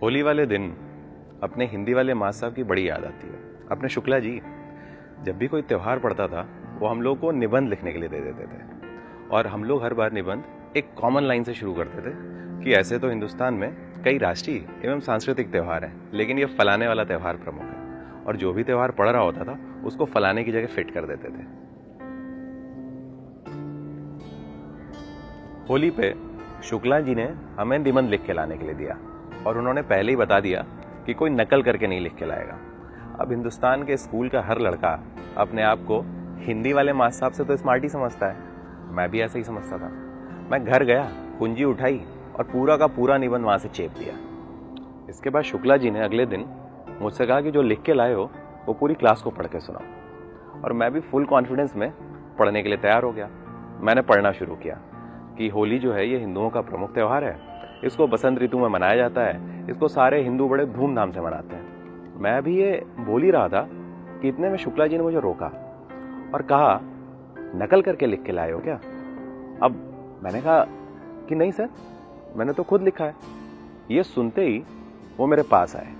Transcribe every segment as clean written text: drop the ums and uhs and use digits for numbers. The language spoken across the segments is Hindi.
होली वाले दिन अपने हिंदी वाले मास्टर साहब की बड़ी याद आती है। अपने शुक्ला जी जब भी कोई त्यौहार पड़ता था वो हम लोग को निबंध लिखने के लिए दे देते थे और हम लोग हर बार निबंध एक कॉमन लाइन से शुरू करते थे कि ऐसे तो हिंदुस्तान में कई राष्ट्रीय एवं सांस्कृतिक त्यौहार हैं, लेकिन ये फलाने वाला त्यौहार प्रमुख है। और जो भी त्यौहार पड़ रहा होता था उसको फलाने की जगह फिट कर देते थे। होली पे शुक्ला जी ने हमें निबंध लिख के लाने के लिए दिया और उन्होंने पहले ही बता दिया कि कोई नकल करके नहीं लिख के लाएगा। अब हिंदुस्तान के स्कूल का हर लड़का अपने आप को हिंदी वाले मास्टर साहब से तो स्मार्ट ही समझता है। मैं भी ऐसे ही समझता था। मैं घर गया, कुंजी उठाई और पूरा का पूरा निबंध वहां से चेप दिया। इसके बाद शुक्ला जी ने अगले दिन मुझसे कहा कि जो लिख के लाए हो वो पूरी क्लास को पढ़ के सुनाओ। और मैं भी फुल कॉन्फिडेंस में पढ़ने के लिए तैयार हो गया। मैंने पढ़ना शुरू किया कि होली जो है ये हिंदुओं का प्रमुख त्यौहार है। इसको बसंत ऋतु में मनाया जाता है। इसको सारे हिंदू बड़े धूमधाम से मनाते हैं। मैं भी ये बोल ही रहा था कि इतने में शुक्ला जी ने मुझे रोका और कहा, नकल करके लिख के लाए हो क्या? अब मैंने कहा कि नहीं सर, मैंने तो खुद लिखा है। ये सुनते ही वो मेरे पास आए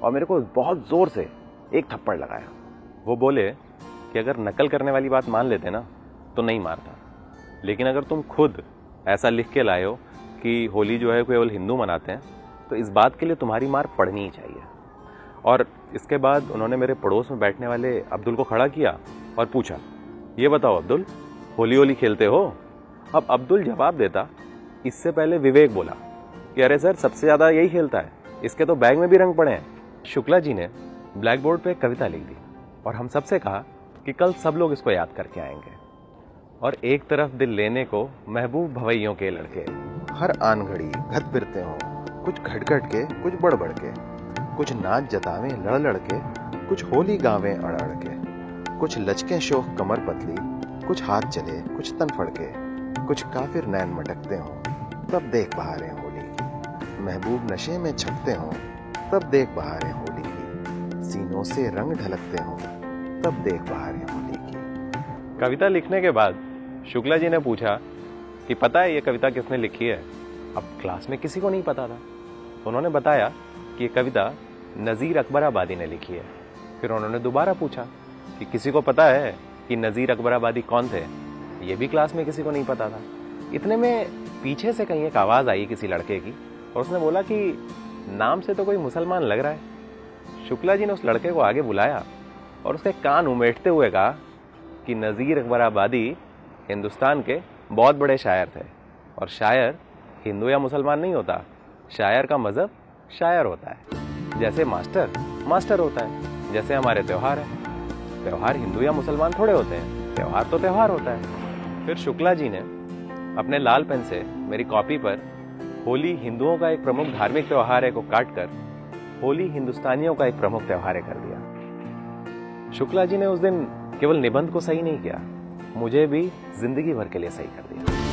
और मेरे को बहुत जोर से एक थप्पड़ लगाया। वो बोले कि अगर नकल करने वाली बात मान लेते ना तो नहीं मारता, लेकिन अगर तुम खुद ऐसा लिख के लाए हो कि होली जो है केवल हिंदू मनाते हैं तो इस बात के लिए तुम्हारी मार पड़नी ही चाहिए। और इसके बाद उन्होंने मेरे पड़ोस में बैठने वाले अब्दुल को खड़ा किया और पूछा, ये बताओ अब्दुल, होली होली खेलते हो? अब अब्दुल जवाब देता इससे पहले विवेक बोला कि अरे सर, सबसे ज्यादा यही खेलता है, इसके तो बैग में भी रंग पड़े हैं। शुक्ला जी ने ब्लैक बोर्ड पे कविता लिख दी और हम सबसे कहा कि कल सब लोग इसको याद करके आएंगे। और एक तरफ दिल लेने को महबूब भवैयों के लड़के हर आन घड़ी घट फिरते हो, कुछ घट के कुछ बढ़ के, कुछ नाच जतावे लड़ लड़ के, कुछ होली गावे अड़ अड़ के, कुछ लचके शोख कमर पतली, कुछ हाथ चले कुछ तन फड़के, कुछ काफिर नैन मटकते हो तब देख बहारें होली की, महबूब नशे में छपते हो तब देख बहारें होली की, सीनों से रंग ढलकते हो तब देख बहारें होली की। कविता लिखने के बाद शुक्ला जी ने पूछा कि पता है ये कविता किसने लिखी है? अब क्लास में किसी को नहीं पता था। उन्होंने बताया कि ये कविता नज़ीर अकबराबादी ने लिखी है। फिर उन्होंने दोबारा पूछा कि किसी को पता है कि नज़ीर अकबराबादी कौन थे? ये भी क्लास में किसी को नहीं पता था। इतने में पीछे से कहीं एक आवाज़ आई किसी लड़के की और उसने बोला कि नाम से तो कोई मुसलमान लग रहा है। शुक्ला जी ने उस लड़के को आगे बुलाया और उसके कान उमेटते हुए कहा कि नज़ीर अकबराबादी हिंदुस्तान के बहुत बड़े शायर थे और शायर हिंदू या मुसलमान नहीं होता। शायर का मजहब शायर होता है। जैसे मास्टर मास्टर होता है, जैसे हमारे त्यौहार है। त्यौहार हिंदू या मुसलमान थोड़े होते हैं, त्यौहार तो त्यौहार होता है। फिर शुक्ला जी ने अपने लाल पेन से मेरी कॉपी पर होली हिंदुओं का एक प्रमुख धार्मिक त्यौहार है को काट कर होली हिंदुस्तानियों का एक प्रमुख त्यौहार है कर दिया। शुक्ला जी ने उस दिन केवल निबंध को सही नहीं किया, मुझे भी जिंदगी भर के लिए सही कर दिया।